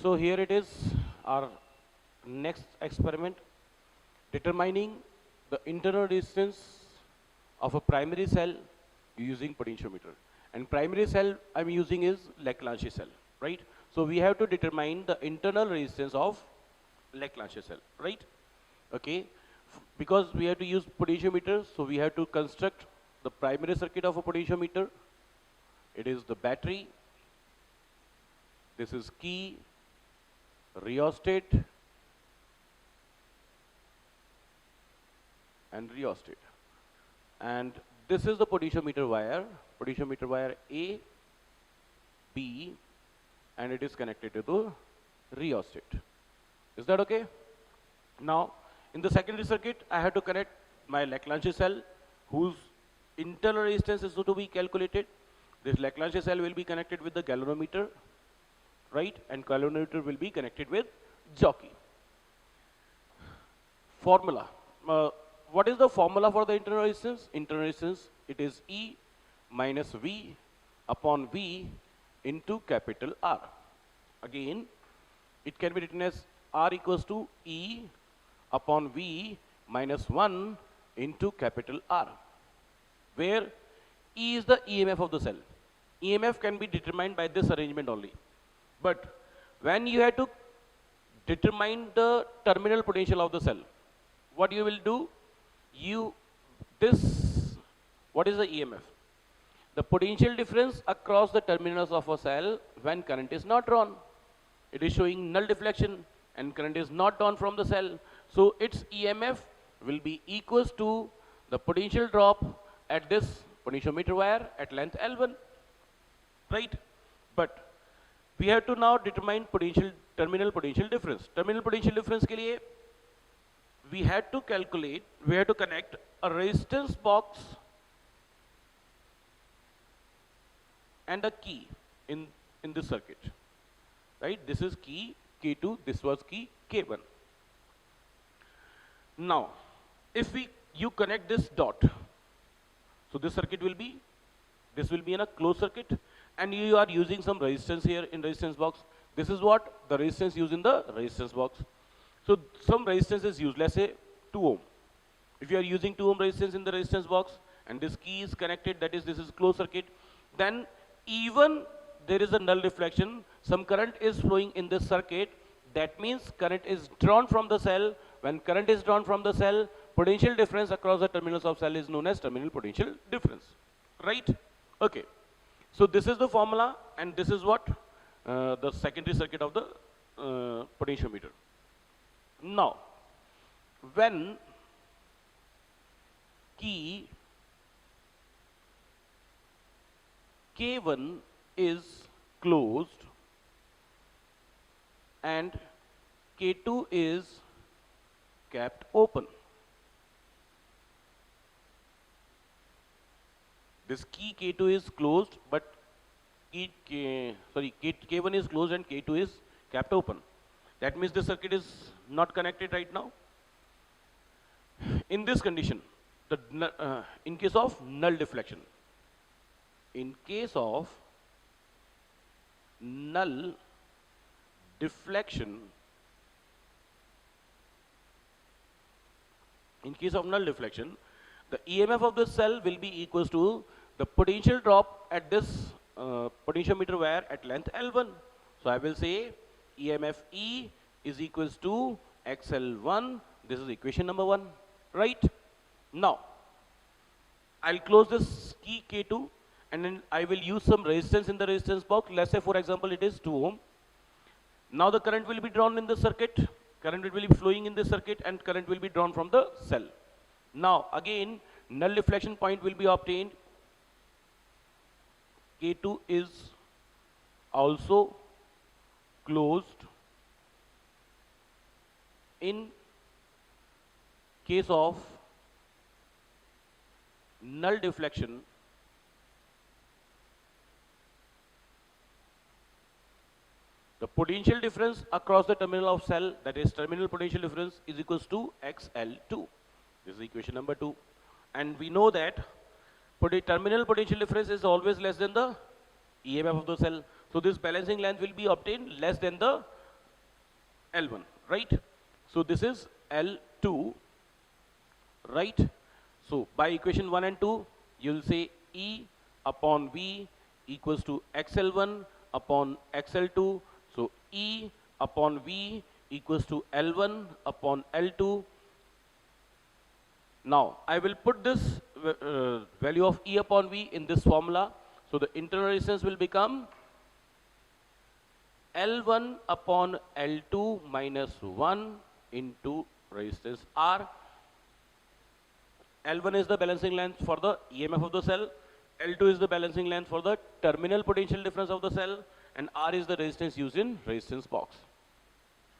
So here it is, our next experiment, determining the internal resistance of a primary cell using potentiometer. And primary cell I'm using is Leclanché cell, right? So we have to determine the internal resistance of Leclanché cell, right? Okay, because we have to use potentiometer, so we have to construct the primary circuit of a potentiometer. It is the battery, this is key, rheostat, and rheostat. And this is the potentiometer wire A, B, and it is connected to the rheostat. Is that okay? Now, in the secondary circuit, I have to connect my Leclanché cell, whose internal resistance is to be calculated. This Leclanché cell will be connected with the galvanometer, right? And galvanometer will be connected with jockey. Formula. What is the formula for the internal resistance? Internal resistance, it is E minus V upon V into capital R. Again, it can be written as R equals to E upon V minus 1 into capital R, where E is the EMF of the cell. EMF can be determined by this arrangement only. But when you have to determine the terminal potential of the cell, what you will do? What is the EMF? The potential difference across the terminals of a cell when current is not drawn. It is showing null deflection and current is not drawn from the cell. So its EMF will be equals to the potential drop at this potentiometer wire at length L1, right? But we have to now determine terminal potential difference. Terminal potential difference के लिए we had to connect a resistance box and a key in this circuit, right? This is key K2, this was key K1. Now, if you connect this dot, so this will be in a closed circuit, and you are using some resistance here in resistance box. This is what the resistance used in the resistance box. So some resistance is used, let's say 2 ohm. If you are using 2 ohm resistance in the resistance box and this key is connected, that is, this is closed circuit, then even there is a null deflection, some current is flowing in this circuit. That means current is drawn from the cell. When current is drawn from the cell, potential difference across the terminals of cell is known as terminal potential difference, right? Okay. So this is the formula, and this is what the secondary circuit of the potentiometer. Now, when key K1 is closed and K2 is kept open, this key K2 is closed, but K1 is closed and K2 is kept open. That means the circuit is not connected right now. In this condition, in case of null deflection, in case of null deflection, the EMF of the cell will be equals to the potential drop at this potentiometer wire at length L1. So I will say EMF E is equals to XL1. This is equation number 1, right? Now, I'll close this key K2 and then I will use some resistance in the resistance box. Let's say, for example, it is 2 ohm. Now the current will be drawn in the circuit. Current will be flowing in this circuit and current will be drawn from the cell. Now, again, null deflection point will be obtained. K2 is also closed. In case of null deflection, the potential difference across the terminal of cell, that is terminal potential difference, is equals to XL2. This is equation number 2. And we know that terminal potential difference is always less than the EMF of the cell. So this balancing length will be obtained less than the L1, right? So this is L2, right? So by equation 1 and 2, you'll say E upon V equals to XL1 upon XL2. So E upon V equals to L1 upon L2. Now I will put this value of E upon V in this formula. So the internal resistance will become L1 upon L2 minus 1 into resistance R. L1 is the balancing length for the EMF of the cell, L2 is the balancing length for the terminal potential difference of the cell, and R is the resistance used in resistance box.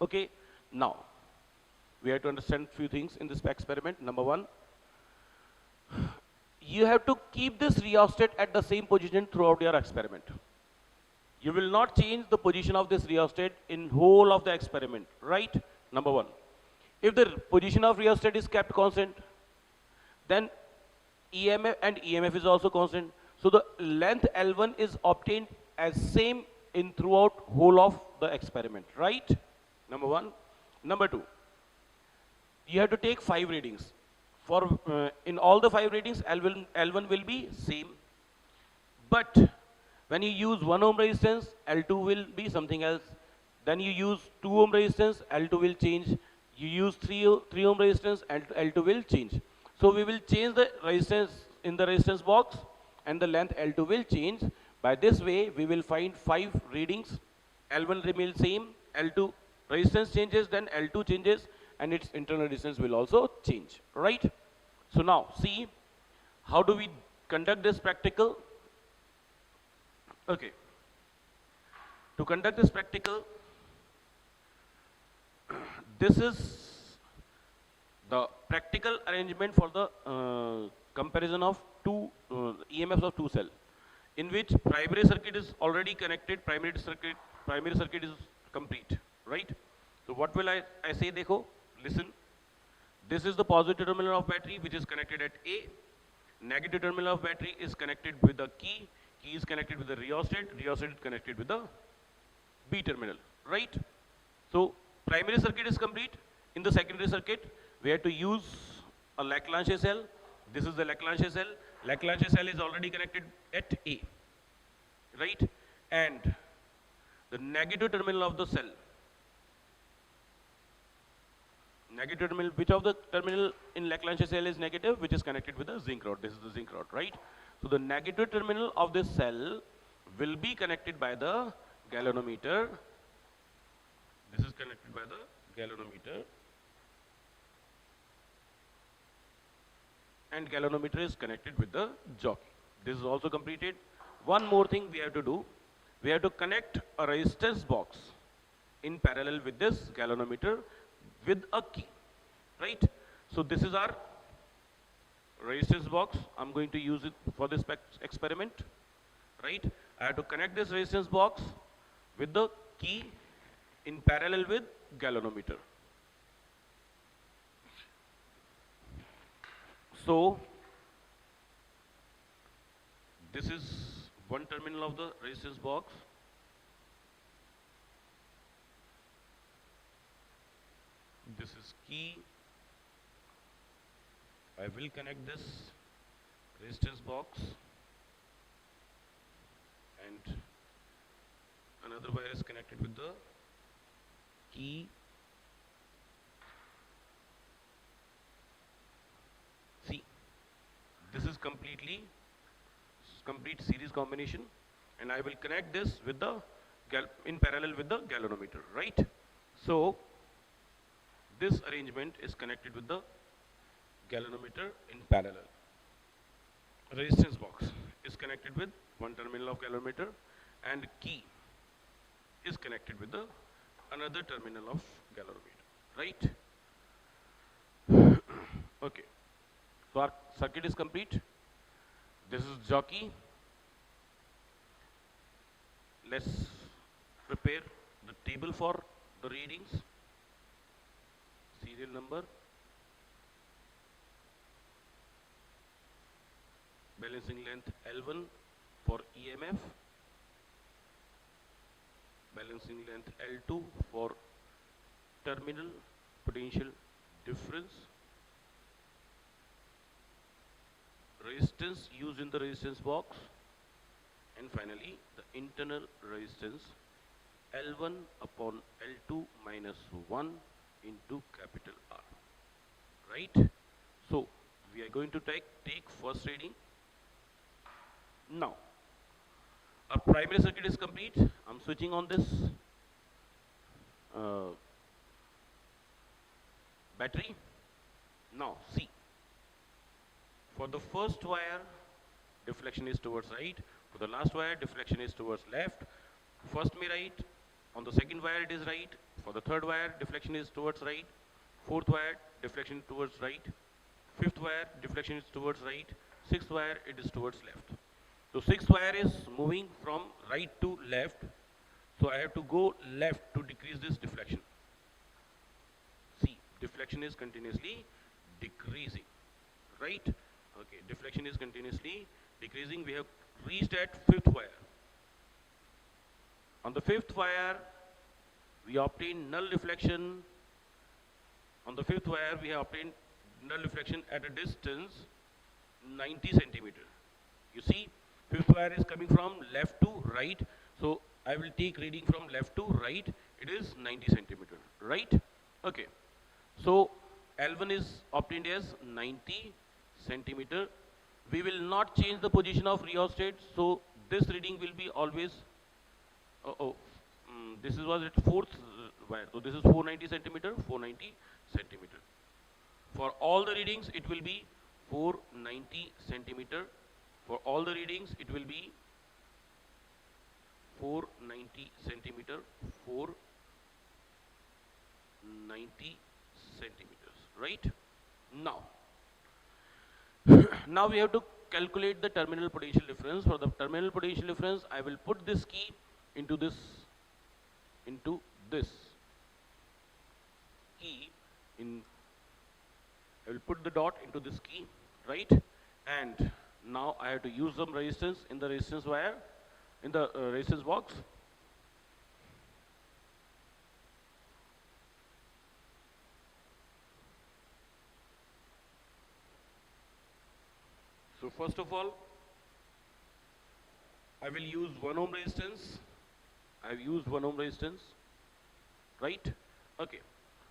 Okay, now we have to understand few things in this experiment. Number one, you have to keep this rheostat at the same position throughout your experiment. You will not change the position of this rheostat in whole of the experiment, right? Number one. If the position of rheostat is kept constant, then EMF and EMF is also constant. So the length L1 is obtained as same in throughout whole of the experiment, right? Number one. Number two, you have to take 5 readings. For in all the 5 readings, L1 will be same. But when you use 1 ohm resistance, L2 will be something else. Then you use 2 ohm resistance, L2 will change. You use 3 ohm resistance, and L2 will change. So we will change the resistance in the resistance box, and the length L2 will change. By this way, we will find 5 readings. L1 remains same, L2 resistance changes, then L2 changes, and its internal resistance will also change, right? So now, see, how do we conduct this practical? Okay. To conduct this practical, this is the practical arrangement for the comparison of two EMFs of two cell, in which primary circuit is already connected, primary circuit is complete, right? So what will I say, dekho, listen. This is the positive terminal of battery which is connected at A. Negative terminal of battery is connected with the key is connected with the rheostat is connected with the B terminal, right? So primary circuit is complete. In the secondary circuit, we have to use a Lagrange cell. This is the Lagrange cell. Lagrange cell is already connected at A, right? And the negative terminal of the cell, negative terminal, which of the terminal in Lagrange cell is negative, which is connected with the zinc rod. This is the zinc rod, right? So the negative terminal of this cell will be connected by the galvanometer. This is connected by the galvanometer, and galvanometer is connected with the jockey. This is also completed. One more thing we have to do. We have to connect a resistance box in parallel with this galvanometer with a key, right? So this is our resistance box. I'm going to use it for this experiment, right? I have to connect this resistance box with the key in parallel with galvanometer. So this is one terminal of the resistance box. This is key. I will connect this resistance box, and another wire is connected with the key. See, this is complete series combination, and I will connect this with the in parallel with the galvanometer, right? So this arrangement is connected with the galvanometer in parallel. Resistance box is connected with one terminal of galvanometer, and key is connected with the another terminal of galvanometer, right? Okay. So our circuit is complete. This is jockey. Let's prepare the table for the readings. Serial number, balancing length L1 for EMF, balancing length L2 for terminal potential difference, resistance used in the resistance box, and finally the internal resistance L1 upon L2 minus 1 into capital R, right? So we are going to take first reading. Now our primary circuit is complete. I'm switching on this uh, battery. Now see, for the first wire deflection is towards right, for the last wire deflection is towards left. First me right, on the second wire it is right, for the third wire deflection is towards right, fourth wire deflection towards right, fifth wire deflection is towards right, sixth wire it is towards left. So sixth wire is moving from right to left, so I have to go left to decrease this deflection. See, deflection is continuously decreasing, right? Okay, deflection is continuously decreasing. We have reached at fifth wire. On the fifth wire, we obtain null deflection. On the fifth wire, we have obtained null deflection at a distance 90 centimeter. You see, fifth wire is coming from left to right. So I will take reading from left to right. It is 90 centimeter, right? Okay. So L1 is obtained as 90 centimeter. We will not change the position of rheostat. So this reading will be always, this was at fourth wire. So this is 490 centimeter, 490 centimeter. For all the readings, it will be 490 centimeter. For all the readings, it will be 490 centimeter, 490 centimeters, right? Now, now we have to calculate the terminal potential difference. For the terminal potential difference, I will put this key into this key in. I will put the dot into this key, right? And now I have to use some resistance in the resistance wire, in the resistance box. So first of all, I will use 1 ohm resistance. I have used 1 ohm resistance, right? Okay.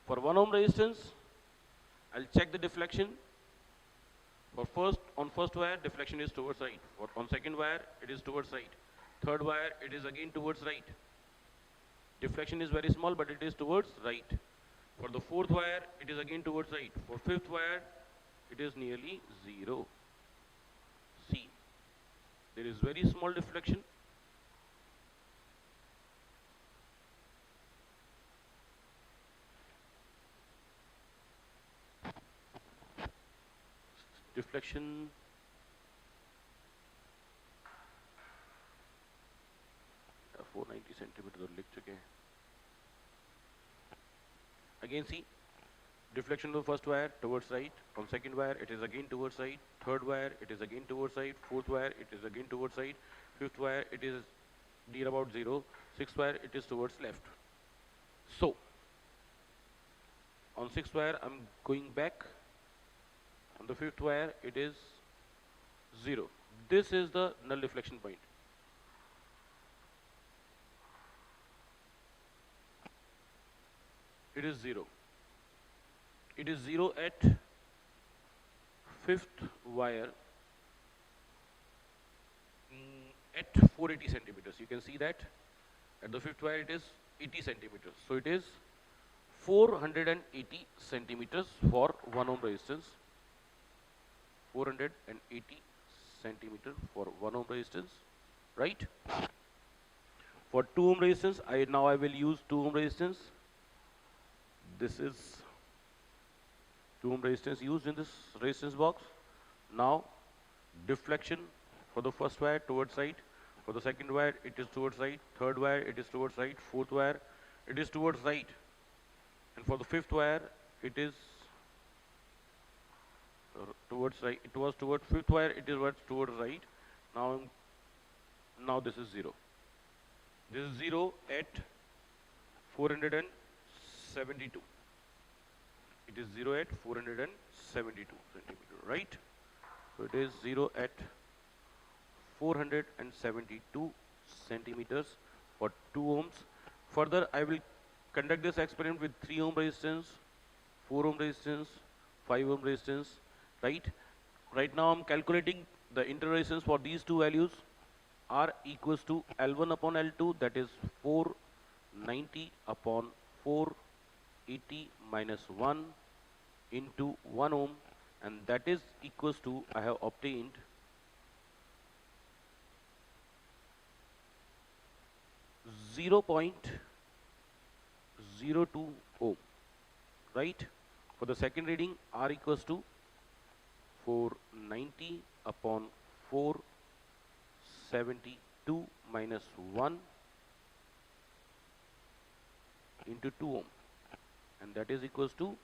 For 1 ohm resistance, I'll check the deflection. For first wire, deflection is towards right. On second wire, it is towards right. Third wire, it is again towards right. Deflection is very small, but it is towards right. For the fourth wire, it is again towards right. For fifth wire, it is nearly 0. See, there is very small deflection. Deflection 490 centimeter लिख चुके हैं. Again see, deflection of the first wire towards right. On second wire it is again towards right. Third wire it is again towards right. Fourth wire it is again towards right. Fifth wire it is near about 0. Sixth wire it is towards left. So on sixth wire I'm going back. On the fifth wire it is 0. This is the null deflection point. It is 0. It is 0 at fifth wire at 480 centimeters. You can see that at the fifth wire it is 80 centimeters. So it is 480 centimeters for 1 ohm resistance. 480 centimeter for 1 ohm resistance, right? For 2 ohm resistance, I will use 2 ohm resistance. This is 2 ohm resistance used in this resistance box. Now deflection for the first wire towards right. For the second wire it is towards right. Third wire it is towards right. Fourth wire it is towards right. And for the fifth wire it is towards right. It was towards fifth wire it is towards right. Now this is 0. This is 0 at 472. It is 0 at 472 centimeter, right? So it is 0 at 472 centimeters for 2 ohms. Further, I will conduct this experiment with 3 ohm resistance, 4 ohm resistance, 5 ohm resistance, right? Right now I'm calculating the internal resistance for these two values. R equals to L1 upon L2, that is 490 upon 480 minus 1 into 1 ohm, and that is equals to, I have obtained 0.02 ohm, right? For the second reading, R equals to 490 upon 472 minus 1 into 2 ohm, and that is equals to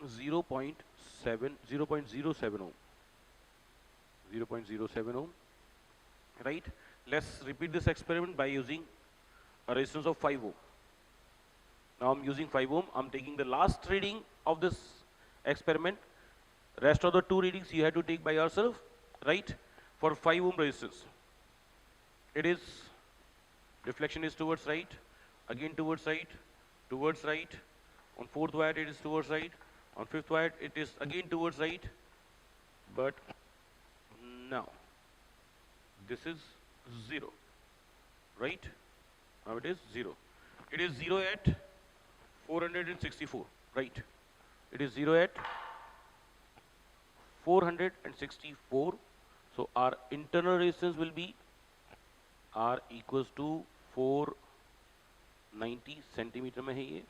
0.07 ohm. 0.07 ohm, right? Let's repeat this experiment by using a resistance of 5 ohm. Now I'm using 5 ohm. I'm taking the last reading of this experiment. Rest of the 2 readings you have to take by yourself, right? For 5 ohm resistance, it is deflection is towards right, again towards right, towards right. On 4th watt it is towards right. On 5th watt it is again towards right. But now this is 0, right? Now it is 0. It is 0 at 464, right? It is 0 at 464. So our internal resistance will be R equals to 490 centimeter में है ये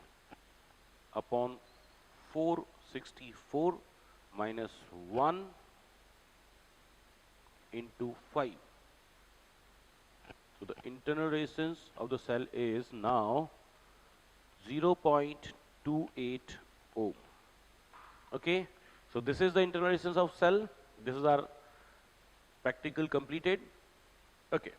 upon 464 minus 1 into 5. So the internal resistance of the cell is now 0.28 ohm. Okay, so this is the internal resistance of cell. This is our practical completed. Okay.